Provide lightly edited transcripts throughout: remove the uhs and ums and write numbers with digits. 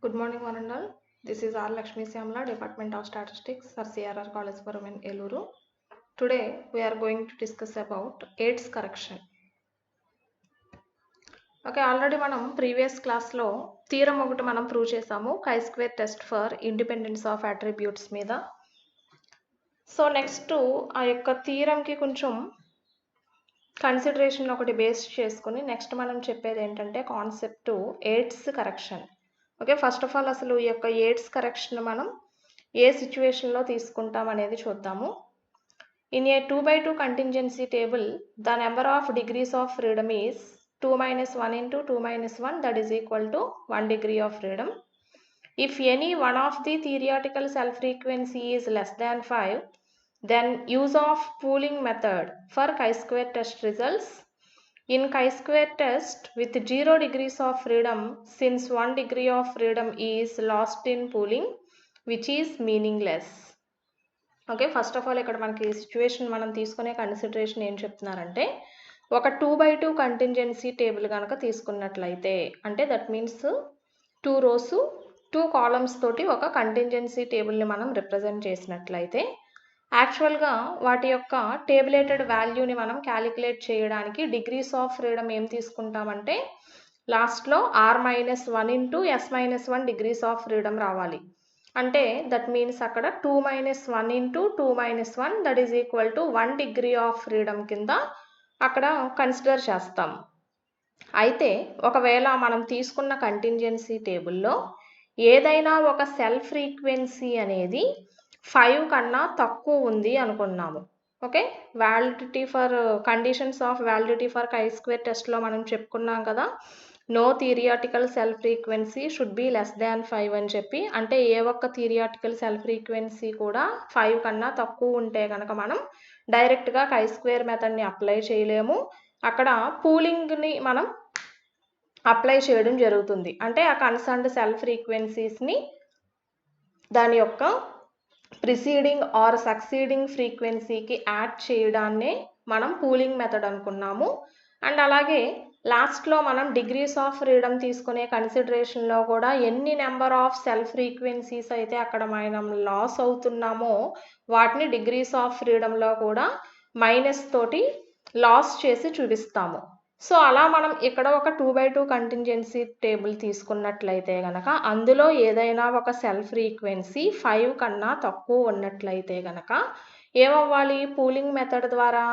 Good morning, one and all. This is R. Lakshmi Syamla, Department of Statistics for CRR College for Women, Eluru. Today, we are going to discuss about AIDS correction. Okay, already మనం previous క్లాస్లో theorem ఒకటి మనం prove చేసాము, chi-square test for independence of attributes మీద. So next ఆ యొక్క థీరంకి కొంచెం consideration ఒకటి బేస్ చేసుకుని నెక్స్ట్ మనం చెప్పేది ఏంటంటే concept AIDS correction. Okay, first of all అసలు ఈ యొక్క ఎయిడ్స్ కరెక్షన్ మనం ఏ సిచ్యువేషన్లో తీసుకుంటాం అనేది చూద్దాము. In a 2/2 contingency table, the number of degrees of freedom is 2 minus 1 into 2 minus 1, that is equal to 1 degree of freedom. If any one of the theoretical self-frequency is less than 5, then use of pooling method for chi-square test results. In chi-square test with 0 degrees of freedom, since 1 degree of freedom is lost in pooling, which is meaningless. Okay, first of all ఇక్కడ మనకి situation మనం తీసుకునే consideration ఏం చెప్తున్నారంటే, ఒక 2/2 contingency table కనుక తీసుకున్నట్లయితే, అంటే దట్ మీన్స్ 2 rows 2 columns తోటి ఒక కంటింజెన్సీ టేబుల్ని మనం రిప్రజెంట్ చేసినట్లయితే, యాక్చువల్గా వాటి యొక్క టేబులేటెడ్ వాల్యూని మనం క్యాలిక్యులేట్ చేయడానికి డిగ్రీస్ ఆఫ్ ఫ్రీడమ్ ఏం తీసుకుంటామంటే లాస్ట్లో R-1 into S-1 degrees of freedom రావాలి. అంటే దట్ మీన్స్ అక్కడ 2 minus 1 into 2 minus 1 that is equal to 1 degree of freedom కింద అక్కడ కన్సిడర్ చేస్తాం. అయితే ఒకవేళ మనం తీసుకున్న కంటింజెన్సీ టేబుల్లో ఏదైనా ఒక సెల్ఫ్ ఫ్రీక్వెన్సీ అనేది 5 కన్నా తక్కువ ఉంది అనుకున్నాము. Okay, validity for conditions of validity for chi-square టెస్ట్లో మనం చెప్పుకున్నాం కదా, no theoretical cell frequency should be less than 5 అని చెప్పి. అంటే ఏ ఒక్క థియరియాటికల్ సెల్ఫ్ ఫ్రీక్వెన్సీ కూడా 5 కన్నా తక్కువ ఉంటే కనుక మనం డైరెక్ట్గా chi-square మెథడ్ని అప్లై చేయలేము, అక్కడ పూలింగ్ని మనం అప్లై చేయడం జరుగుతుంది. అంటే ఆ కన్సర్న్డ్ సెల్ఫ్ ఫ్రీక్వెన్సీస్ని దాని యొక్క ప్రిసీడింగ్ ఆర్ సక్సీడింగ్ ఫ్రీక్వెన్సీకి యాడ్ చేయడాన్నే మనం పూలింగ్ మెథడ్ అనుకున్నాము. అండ్ అలాగే లాస్ట్లో మనం డిగ్రీస్ ఆఫ్ ఫ్రీడమ్ తీసుకునే కన్సిడరేషన్లో కూడా ఎన్ని నెంబర్ ఆఫ్ సెల్ఫ్ ఫ్రీక్వెన్సీస్ అయితే అక్కడ మనం లాస్ అవుతున్నామో వాటిని డిగ్రీస్ ఆఫ్ ఫ్రీడమ్లో కూడా మైనస్ తోటి లాస్ చేసి చూపిస్తాము. సో అలా మనం ఇక్కడ ఒక 2/2 కంటింజెన్సీ టేబుల్ తీసుకున్నట్లయితే కనుక అందులో ఏదైనా ఒక సెల్ఫ్ ఫ్రీక్వెన్సీ 5 కన్నా తక్కువ ఉన్నట్లయితే కనుక ఏమవ్వాలి, పూలింగ్ మెథడ్ ద్వారా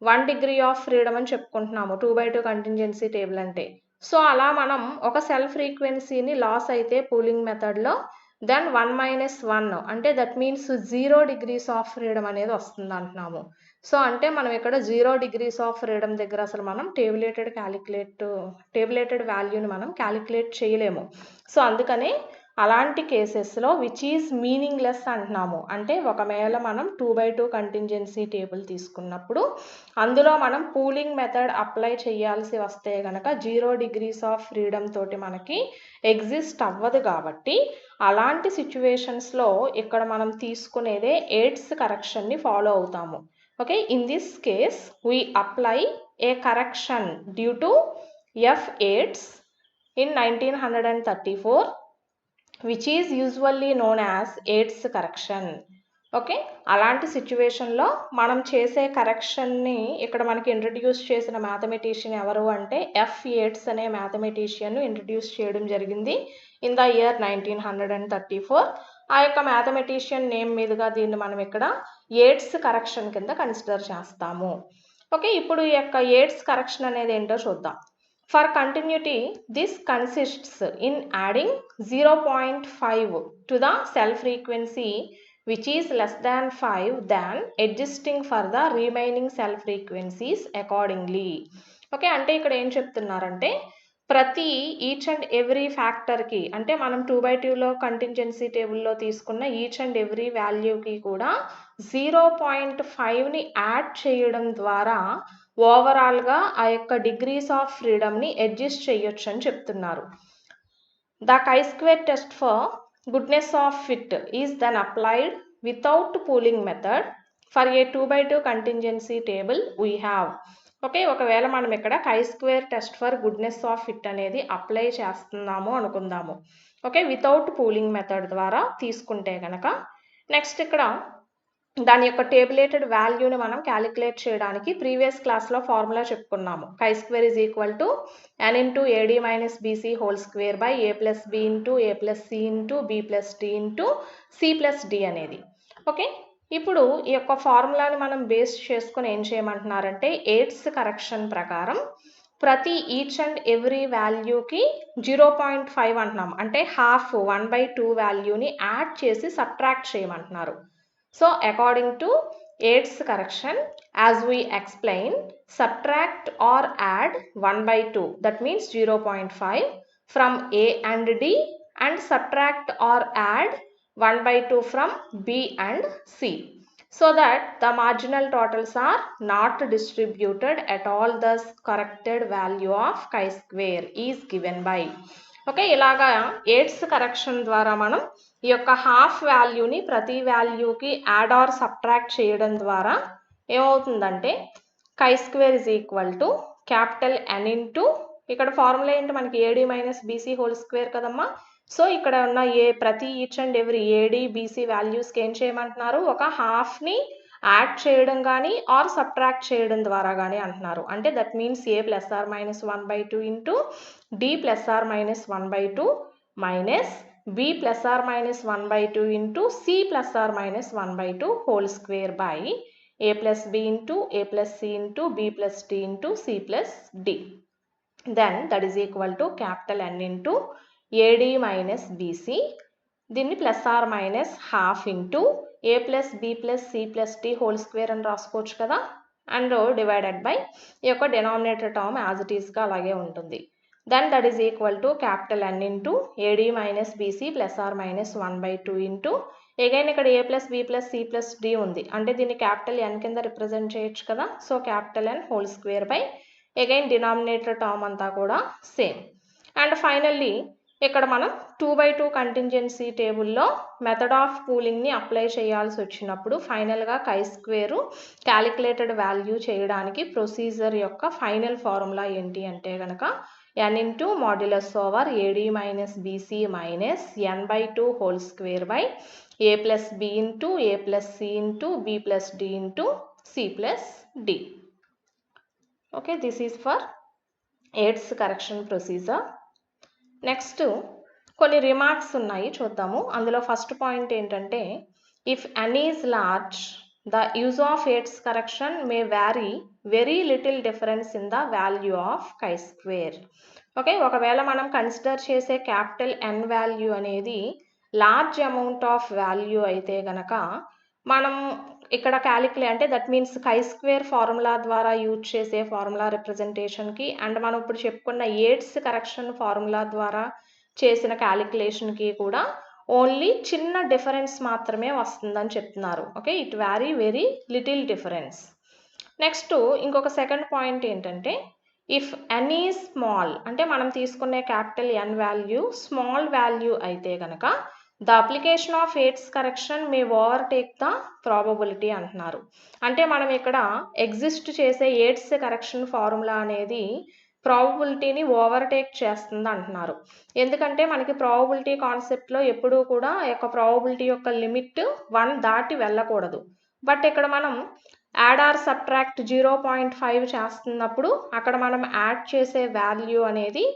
1 డిగ్రీ ఆఫ్ ఫ్రీడమ్ అని చెప్పుకుంటున్నాము 2/2 కంటింజెన్సీ టేబుల్ అంటే. సో అలా మనం ఒక సెల్ఫ్ ఫ్రీక్వెన్సీని లాస్ అయితే పూలింగ్ మెథడ్లో దెన్ 1 minus 1 అంటే that means 0 degrees of freedom అనేది వస్తుంది అంటున్నాము. సో అంటే మనం ఇక్కడ 0 డిగ్రీస్ ఆఫ్ ఫ్రీడమ్ దగ్గర అసలు మనం టేబులేటెడ్ వాల్యూని మనం క్యాలిక్యులేట్ చేయలేము. సో అందుకనే అలాంటి కేసెస్లో విచ్ ఈజ్ మీనింగ్లెస్ అంటున్నాము. అంటే ఒకవేళ మనం 2/2 కంటింజెన్సీ టేబుల్ తీసుకున్నప్పుడు అందులో మనం పూలింగ్ మెథడ్ అప్లై చేయాల్సి వస్తే కనుక 0 డిగ్రీస్ ఆఫ్ ఫ్రీడమ్ తోటి మనకి ఎగ్జిస్ట్ అవ్వదు. కాబట్టి అలాంటి సిచ్యువేషన్స్లో ఇక్కడ మనం తీసుకునేదే ఎయిడ్స్ కరెక్షన్ని ఫాలో అవుతాము. Okay, in this case we apply a correction due to F-AIDS in 1934 which is usually known as AIDS correction. Okay, అలాంటి సిచ్యువేషన్లో మనం చేసే కరెక్షన్ని ఇక్కడ మనకి ఇంట్రడ్యూస్ చేసిన మ్యాథమెటిషియన్ ఎవరు అంటే F-AIDS అనే మ్యాథమెటిషియన్ ఇంట్రడ్యూస్ చేయడం జరిగింది ఇన్ ద ఇయర్ 1934. ఆ యొక్క మ్యాథమెటిషియన్ నేమ్ మీదుగా దీన్ని మనం ఇక్కడ ఎయిడ్స్ కరెక్షన్ కింద కన్సిడర్ చేస్తాము. ఓకే, ఇప్పుడు ఈ యొక్క ఎయిడ్స్ కరెక్షన్ అనేది ఏంటో చూద్దాం. For continuity this consists in adding 0.5 to the self frequency which is less than 5 than adjusting for the remaining self frequencies accordingly. Okay, అంటే ఇక్కడ ఏం చెప్తున్నారంటే ప్రతి ఈచ్ అండ్ ఎవ్రీ ఫ్యాక్టర్కి, అంటే మనం 2/2లో కంటింజెన్సీ టేబుల్లో తీసుకున్న ఈచ్ అండ్ ఎవ్రీ వాల్యూకి కూడా 0.5ని యాడ్ చేయడం ద్వారా ఓవరాల్గా ఆ యొక్క డిగ్రీస్ ఆఫ్ ఫ్రీడమ్ని అడ్జస్ట్ చేయొచ్చు అని చెప్తున్నారు. The chi-square test for goodness of fit is then applied without pooling method for a 2/2 contingency table we have. Okay, ఒకవేళ మనం ఇక్కడ chi² test for goodness of fit అనేది అప్లై చేస్తున్నాము అనుకుందాము. ఓకే, వితౌట్ పూలింగ్ మెథడ్ ద్వారా తీసుకుంటే కనుక next ఇక్కడ దాని యొక్క టేబులేటెడ్ వాల్యూని మనం క్యాలిక్యులేట్ చేయడానికి ప్రీవియస్ క్లాస్లో ఫార్ములా చెప్పుకున్నాము. chi² is equal to n into AD minus BC whole square by A plus B into A plus C into B plus D into C plus D అనేది. Okay, ఇప్పుడు ఈ యొక్క ఫార్ములాని మనం base చేసుకుని ఏం చేయమంటున్నారంటే eights correction ప్రకారం ప్రతి each and every వాల్యూకి 0.5 అంటున్నాం, అంటే హాఫ్ 1/2 వాల్యూని యాడ్ చేసి సబ్ట్రాక్ట్ చేయమంటున్నారు. So according to Yates correction, as we explained, subtract or add 1/2, that means 0.5 from A and D, and subtract or add 1/2 from B and C, so that the marginal totals are not distributed at all. Thus corrected value of chi² is given by. Okay, ఇలాగా eights correction ద్వారా మనం ఈ యొక్క half వాల్యూని ప్రతి వాల్యూకి add are subtract చేయడం ద్వారా ఏమవుతుందంటే chi² is equal to capital N into, ఇక్కడ ఫార్ములా ఏంటి మనకి AD minus BC whole square కదమ్మా. సో ఇక్కడ ఉన్న ప్రతి each and every AD BC వాల్యూస్కి ఏం చేయమంటున్నారు, ఒక హాఫ్ని యాడ్ చేయడం కానీ ఆర్ సబ్ట్రాక్ట్ చేయడం ద్వారా కానీ అంటున్నారు. అంటే that means A plus R minus 1/2 into D plus R minus 1/2 minus B plus R minus 1/2 into C plus R minus 1/2 whole square by A plus B into A plus C into B plus D into C plus D. Then that is equal to capital N into AD minus BC, దీన్ని plus R minus half into A plus B plus C plus D whole square అని రాసుకోవచ్చు కదా, and divided by ఈ యొక్క denominator term as it ఈస్గా అలాగే ఉంటుంది. Then that is equal to capital N into AD minus BC plus R minus 1/2 into again ఇక్కడ A plus B plus C plus D ఉంది, అంటే దీన్ని క్యాపిటల్ N కింద రిప్రజెంట్ చేయొచ్చు కదా. So capital N whole square by again denominator term అంతా కూడా same. And finally ఇక్కడ మనం 2/2 కంటింజెన్సీ టేబుల్లో మెథడ్ ఆఫ్ పూలింగ్ని అప్లై చేయాల్సి వచ్చినప్పుడు ఫైనల్గా chi² క్యాలిక్యులేటెడ్ వాల్యూ చేయడానికి ప్రొసీజర్ యొక్క ఫైనల్ ఫార్ములా ఏంటి అంటే కనుక n into modulus over AD minus BC minus n/2 whole square by A plus B into A plus C into B plus D into C plus D. Okay, this is for Yates correction procedure. Next కొన్ని remarks ఉన్నాయి చూద్దాము. అందులో first point ఏంటంటే if n is large the use of Yates correction may vary very little difference in the value of chi². Okay, ఒకవేళ మనం consider చేసే capital N value అనేది large amount of value అయితే గనక మనం ఇక్కడ అంటే దట్ మీన్స్ chi² ఫార్ములా ద్వారా యూజ్ చేసే ఫార్ములా రిప్రజెంటేషన్కి అండ్ మనం ఇప్పుడు చెప్పుకున్న ఎయిట్స్ కరెక్షన్ ఫార్ములా ద్వారా చేసిన క్యాలిక్యులేషన్కి కూడా ఓన్లీ చిన్న డిఫరెన్స్ మాత్రమే వస్తుందని చెప్తున్నారు. Okay, it vary very little difference. Next ఇంకొక సెకండ్ పాయింట్ ఏంటంటే ఇఫ్ n ఈజ్ స్మాల్, అంటే మనం తీసుకునే capital N value small value అయితే కనుక the application of Yates correction may overtake the probability అంటున్నారు. అంటే మనం ఇక్కడ ఎగ్జిస్ట్ చేసే ఎయిట్స్ కరెక్షన్ ఫార్ములా అనేది ప్రాబబిలిటీని ఓవర్టేక్ చేస్తుంది అంటున్నారు. ఎందుకంటే మనకి ప్రాబబిలిటీ కాన్సెప్ట్లో ఎప్పుడూ కూడా యొక్క ప్రాబబిలిటీ యొక్క లిమిట్ 1 దాటి వెళ్ళకూడదు. బట్ ఇక్కడ మనం యాడ్ ఆర్ సబ్ట్రాక్ట్ 0.5 చేస్తున్నప్పుడు అక్కడ మనం యాడ్ చేసే వాల్యూ అనేది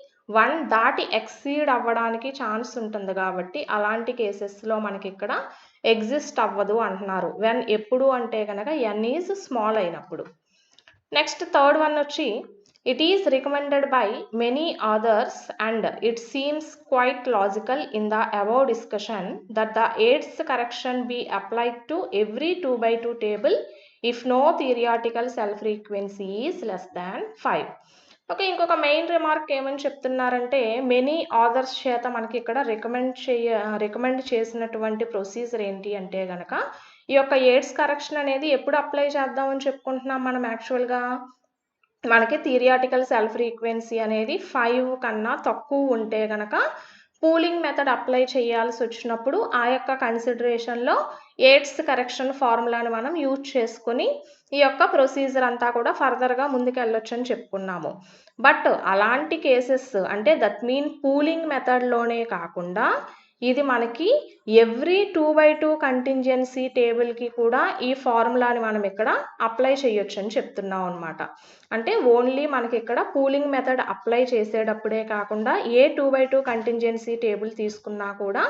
1 దాటి ఎక్సీడ్ అవ్వడానికి ఛాన్స్ ఉంటుంది కాబట్టి అలాంటి కేసెస్లో మనకి ఇక్కడ ఎగ్జిస్ట్ అవ్వదు అంటున్నారు. వెన్ ఎప్పుడు అంటే కనుక n ఈజ్ స్మాల్ అయినప్పుడు. నెక్స్ట్ థర్డ్ వన్ వచ్చి it is recommended by many authors and it seems quite logical in the above discussion that the Yates correction be applied to every 2/2 table if no theoretical cell frequency is less than 5. Okay, ఇంకొక main remark ఏమని చెప్తున్నారంటే many authors చేత మనకి ఇక్కడ recommend చేసినటువంటి procedure ఏంటి అంటే కనుక ఈ యొక్క ఎయిట్స్ కరెక్షన్ అనేది ఎప్పుడు అప్లై చేద్దామని చెప్పుకుంటున్నాం మనం. యాక్చువల్గా మనకి థియరిటికల్ సెల్ ఫ్రీక్వెన్సీ అనేది 5 కన్నా తక్కువ ఉంటే కనుక పూలింగ్ మెథడ్ అప్లై చేయాల్సి వచ్చినప్పుడు ఆ యొక్క కన్సిడరేషన్లో ఎయిడ్స్ కరెక్షన్ ఫార్ములాని మనం యూజ్ చేసుకుని ఈ యొక్క ప్రొసీజర్ అంతా కూడా ఫర్దర్గా ముందుకు వెళ్ళొచ్చు అని చెప్పుకున్నాము. బట్ అలాంటి కేసెస్ అంటే దట్ మీన్ పూలింగ్ మెథడ్లోనే కాకుండా ఇది మనకి ఎవ్రీ 2/2 కంటింజెన్సీ టేబుల్కి కూడా ఈ ఫార్ములాని మనం ఇక్కడ అప్లై చేయొచ్చు అని చెప్తున్నాం అనమాట. అంటే ఓన్లీ మనకి ఇక్కడ పూలింగ్ మెథడ్ అప్లై చేసేటప్పుడే కాకుండా ఏ 2/2 కంటింజెన్సీ టేబుల్ తీసుకున్నా కూడా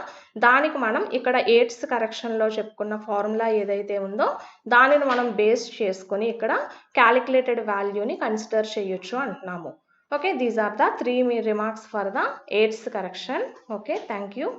దానికి మనం ఇక్కడ ఎయిడ్స్ కరెక్షన్లో చెప్పుకున్న ఫార్ములా ఏదైతే ఉందో దానిని మనం బేస్ చేసుకొని ఇక్కడ క్యాలిక్యులేటెడ్ వాల్యూని కన్సిడర్ చేయొచ్చు అంటున్నాము. Okay, these are the 3 remarks for the AIDS correction. Okay, thank you.